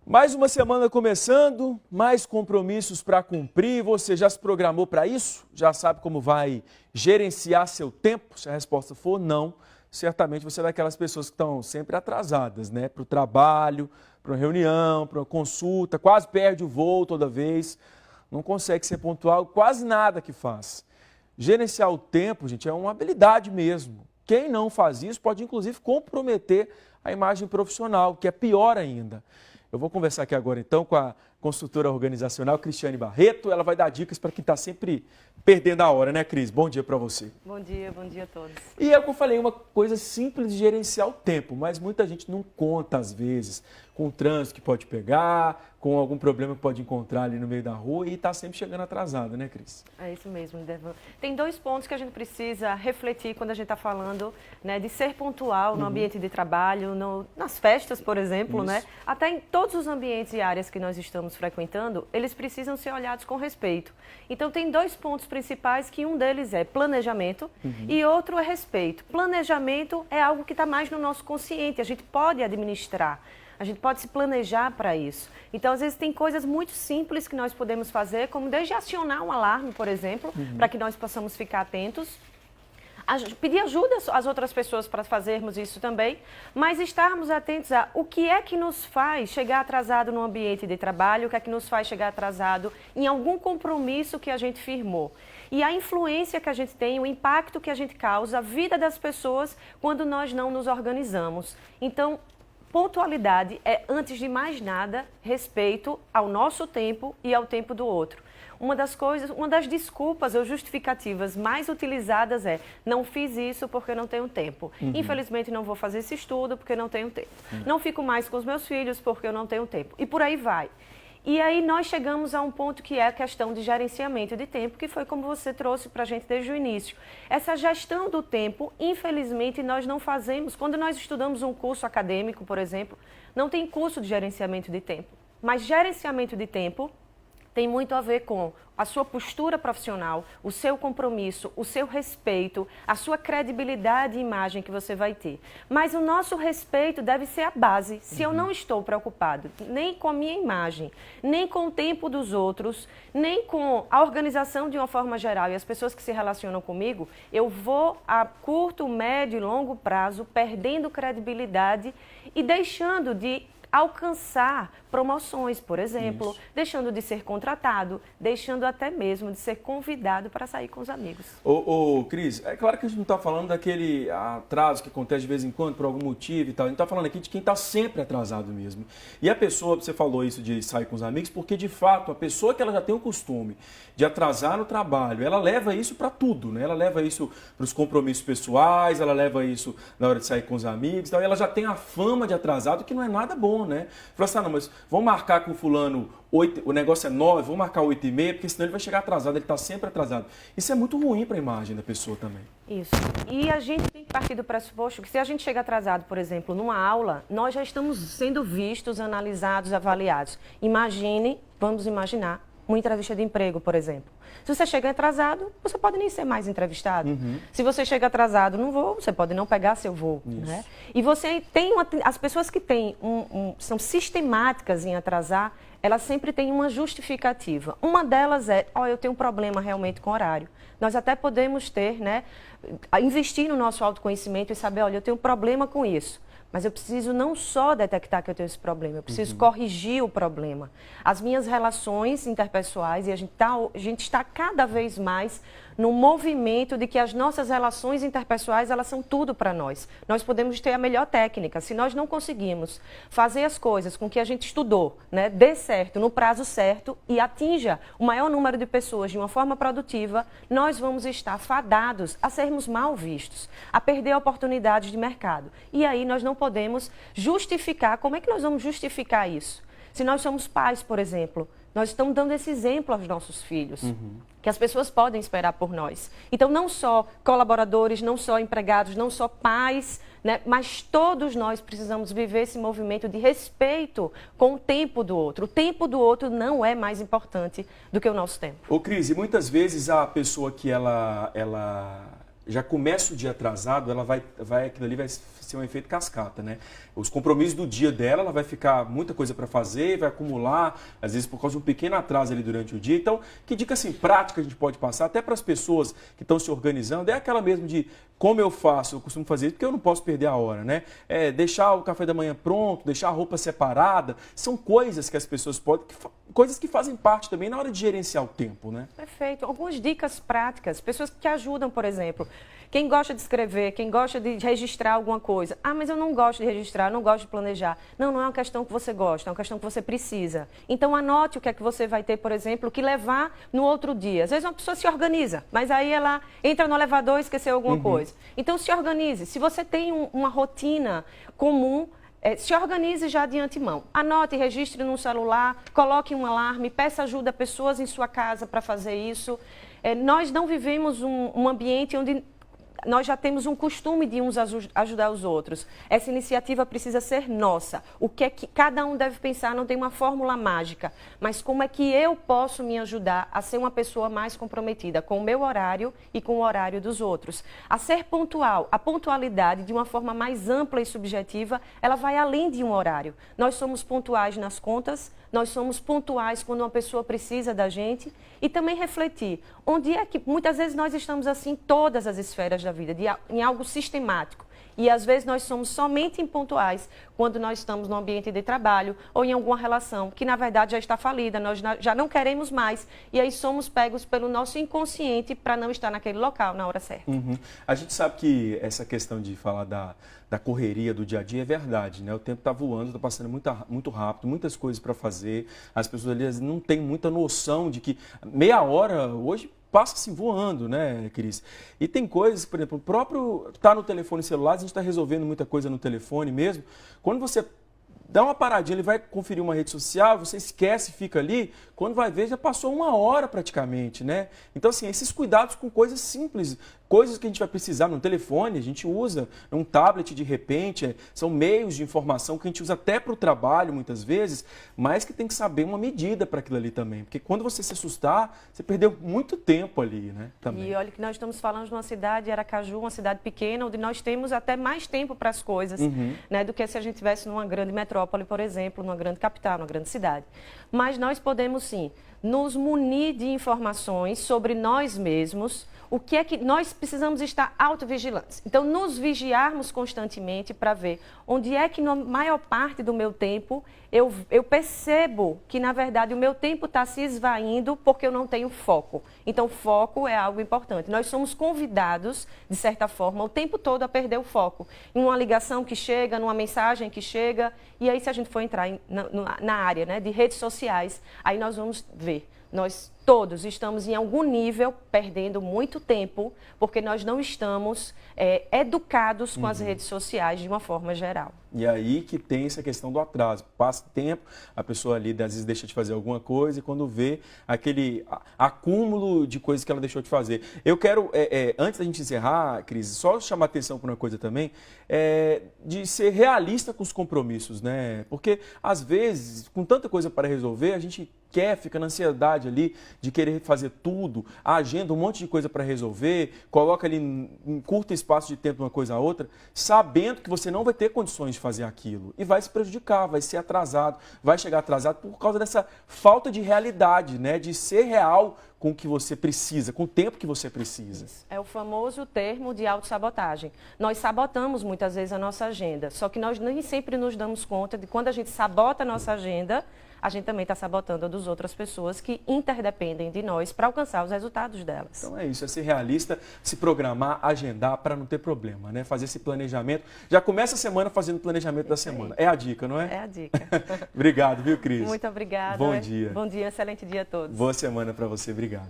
Mais uma semana começando, mais compromissos para cumprir. Você já se programou para isso? Já sabe como vai gerenciar seu tempo? Se a resposta for não, certamente você é daquelas pessoas que estão sempre atrasadas, né? Para o trabalho, para uma reunião, para uma consulta, quase perde o voo toda vez, não consegue ser pontual, quase nada que faz. Gerenciar o tempo, gente, é uma habilidade mesmo. Quem não faz isso pode, inclusive, comprometer a imagem profissional, que é pior ainda. Eu vou conversar aqui agora, então, com a consultora organizacional Cristiane Barreto. Ela vai dar dicas para quem está sempre perdendo a hora, né, Cris? Bom dia para você. Bom dia a todos. E é o que eu falei, uma coisa simples de gerenciar o tempo, mas muita gente não conta, às vezes, com o trânsito que pode pegar, com algum problema que pode encontrar ali no meio da rua e está sempre chegando atrasada, né, Cris? É isso mesmo, Devan. Tem dois pontos que a gente precisa refletir quando a gente está falando, né, de ser pontual no ambiente de trabalho, nas festas, por exemplo, né? Até em todos os ambientes e áreas que nós estamos frequentando, eles precisam ser olhados com respeito. Então, tem dois pontos principais, que um deles é planejamento e outro é respeito. Planejamento é algo que está mais no nosso consciente, a gente pode administrar. A gente pode se planejar para isso. Então, às vezes, tem coisas muito simples que nós podemos fazer, como desde acionar um alarme, por exemplo, para que nós possamos ficar atentos. Pedir ajuda às outras pessoas para fazermos isso também, mas estarmos atentos a o que é que nos faz chegar atrasado no ambiente de trabalho, o que é que nos faz chegar atrasado em algum compromisso que a gente firmou. E a influência que a gente tem, o impacto que a gente causa, a vida das pessoas quando nós não nos organizamos. Então, pontualidade é, antes de mais nada, respeito ao nosso tempo e ao tempo do outro. Uma das desculpas ou justificativas mais utilizadas é: não fiz isso porque não tenho tempo. Infelizmente não vou fazer esse estudo porque não tenho tempo. Não fico mais com os meus filhos porque eu não tenho tempo. E por aí vai. E aí nós chegamos a um ponto que é a questão de gerenciamento de tempo, que foi como você trouxe para a gente desde o início. Essa gestão do tempo, infelizmente, nós não fazemos. Quando nós estudamos um curso acadêmico, por exemplo, não tem curso de gerenciamento de tempo. Mas gerenciamento de tempo tem muito a ver com a sua postura profissional, o seu compromisso, o seu respeito, a sua credibilidade e imagem que você vai ter. Mas o nosso respeito deve ser a base. Se eu não estou preocupado nem com a minha imagem, nem com o tempo dos outros, nem com a organização de uma forma geral e as pessoas que se relacionam comigo, eu vou a curto, médio e longo prazo perdendo credibilidade e deixando de alcançar promoções, por exemplo, deixando de ser contratado, deixando até mesmo de ser convidado para sair com os amigos. Cris, é claro que a gente não está falando daquele atraso que acontece de vez em quando por algum motivo e tal. A gente está falando aqui de quem está sempre atrasado mesmo. E a pessoa, você falou isso de sair com os amigos, porque de fato a pessoa que ela já tem o costume de atrasar no trabalho, ela leva isso para tudo, né? Ela leva isso para os compromissos pessoais, ela leva isso na hora de sair com os amigos, então ela já tem a fama de atrasado, que não é nada bom, né? Fala assim, não, mas vamos marcar com o fulano 8, o negócio é 9, vamos marcar 8h30, porque senão ele vai chegar atrasado, ele está sempre atrasado. Isso é muito ruim para a imagem da pessoa também. Isso. E a gente tem que partir do pressuposto que se a gente chega atrasado, por exemplo, numa aula, nós já estamos sendo vistos, analisados, avaliados. Vamos imaginar, uma entrevista de emprego, por exemplo. Se você chega atrasado, você pode nem ser mais entrevistado. Se você chega atrasado no voo, você pode não pegar seu voo. Né? E você tem as pessoas que são sistemáticas em atrasar, elas sempre têm uma justificativa. Uma delas é: eu tenho um problema realmente com horário. Nós até podemos investir no nosso autoconhecimento e saber: eu tenho um problema com isso. Mas eu preciso não só detectar que eu tenho esse problema, eu preciso corrigir o problema. As minhas relações interpessoais, e a gente está cada vez mais no movimento de que as nossas relações interpessoais, elas são tudo para nós. Nós podemos ter a melhor técnica. Se nós não conseguimos fazer as coisas com que a gente estudou, né, dê certo, no prazo certo e atinja o maior número de pessoas de uma forma produtiva, nós vamos estar fadados a sermos mal vistos, a perder oportunidades de mercado. E aí nós não podemos justificar. Como é que nós vamos justificar isso? Se nós somos pais, por exemplo, nós estamos dando esse exemplo aos nossos filhos, que as pessoas podem esperar por nós. Então, não só colaboradores, não só empregados, não só pais, né, mas todos nós precisamos viver esse movimento de respeito com o tempo do outro. O tempo do outro não é mais importante do que o nosso tempo. Cris, e muitas vezes a pessoa que ela já começa o dia atrasado, aquilo ali vai ser um efeito cascata, né? Os compromissos do dia dela, ela vai ficar muita coisa para fazer, vai acumular, às vezes por causa de um pequeno atraso ali durante o dia. Então, que dica assim, prática a gente pode passar até para as pessoas que estão se organizando? É aquela mesmo de como eu faço, eu costumo fazer isso porque eu não posso perder a hora, né? Deixar o café da manhã pronto, deixar a roupa separada, são coisas que as pessoas podem, coisas que fazem parte também na hora de gerenciar o tempo, né? Perfeito. Algumas dicas práticas, pessoas que ajudam, por exemplo, quem gosta de escrever, quem gosta de registrar alguma coisa. Ah, mas eu não gosto de registrar, não gosto de planejar. Não, não é uma questão que você gosta, é uma questão que você precisa. Então anote o que é que você vai ter, por exemplo, que levar no outro dia. Às vezes uma pessoa se organiza, mas aí ela entra no elevador e esqueceu alguma coisa. Então se organize. Se você tem uma rotina comum, se organize já de antemão. Anote, registre no celular, coloque um alarme, peça ajuda a pessoas em sua casa para fazer isso. Nós não vivemos um ambiente onde nós já temos um costume de uns ajudar os outros. Essa iniciativa precisa ser nossa. O que é que cada um deve pensar, não tem uma fórmula mágica, mas como é que eu posso me ajudar a ser uma pessoa mais comprometida com o meu horário e com o horário dos outros. A ser pontual. A pontualidade, de uma forma mais ampla e subjetiva, ela vai além de um horário. Nós somos pontuais nas contas, nós somos pontuais quando uma pessoa precisa da gente e também refletir. Onde é que, muitas vezes nós estamos assim em todas as esferas da vida, em algo sistemático. E às vezes nós somos somente impontuais quando nós estamos no ambiente de trabalho ou em alguma relação que na verdade já está falida, nós já não queremos mais e aí somos pegos pelo nosso inconsciente para não estar naquele local na hora certa. A gente sabe que essa questão de falar da correria do dia a dia é verdade, né? O tempo está voando, está passando muito rápido, muitas coisas para fazer, as pessoas ali não têm muita noção de que meia hora hoje passa assim voando, né, Cris? E tem coisas, por exemplo, o próprio tá no telefone celular, a gente está resolvendo muita coisa no telefone mesmo. Quando você dá uma paradinha, ele vai conferir uma rede social, você esquece, fica ali, quando vai ver já passou uma hora praticamente, né? Então, assim, esses cuidados com coisas simples, coisas que a gente vai precisar no telefone, a gente usa um tablet de repente, são meios de informação que a gente usa até para o trabalho muitas vezes, mas que tem que saber uma medida para aquilo ali também, porque quando você se assustar, você perdeu muito tempo ali, né? Também. E olha que nós estamos falando de uma cidade, Aracaju, uma cidade pequena, onde nós temos até mais tempo para as coisas, né, do que se a gente estivesse numa grande metrópole, por exemplo, numa grande capital, numa grande cidade. Mas nós podemos sim nos munir de informações sobre nós mesmos, o que é que nós precisamos estar autovigilantes. Então, nos vigiarmos constantemente para ver onde é que na maior parte do meu tempo eu percebo que, na verdade, o meu tempo está se esvaindo porque eu não tenho foco. Então, foco é algo importante. Nós somos convidados, de certa forma, o tempo todo a perder o foco. Em uma ligação que chega, numa mensagem que chega, e aí se a gente for entrar na área, né, de redes sociais, aí nós vamos ver. Nós todos estamos em algum nível perdendo muito tempo porque nós não estamos educados com as redes sociais de uma forma geral. E aí que tem essa questão do atraso. Passa tempo, a pessoa ali às vezes deixa de fazer alguma coisa e quando vê aquele acúmulo de coisas que ela deixou de fazer. Eu quero, antes da gente encerrar, Cris, só chamar atenção para uma coisa também, de ser realista com os compromissos, né? Porque às vezes, com tanta coisa para resolver, a gente fica na ansiedade ali de querer fazer tudo, a agenda, um monte de coisa para resolver, coloca ali em curto espaço de tempo uma coisa a outra, sabendo que você não vai ter condições de fazer aquilo e vai se prejudicar, vai ser atrasado, vai chegar atrasado por causa dessa falta de realidade, né? De ser real com o que você precisa, com o tempo que você precisa. É o famoso termo de autossabotagem. Nós sabotamos muitas vezes a nossa agenda, só que nós nem sempre nos damos conta de quando a gente sabota a nossa agenda, a gente também está sabotando a das outras pessoas que interdependem de nós para alcançar os resultados delas. Então é isso, é ser realista, se programar, agendar para não ter problema, né? Fazer esse planejamento. Já começa a semana fazendo o planejamento da semana. É a dica, não é? É a dica. Obrigado, viu, Cris? Muito obrigada. Bom dia. Bom dia, excelente dia a todos. Boa semana para você, obrigado.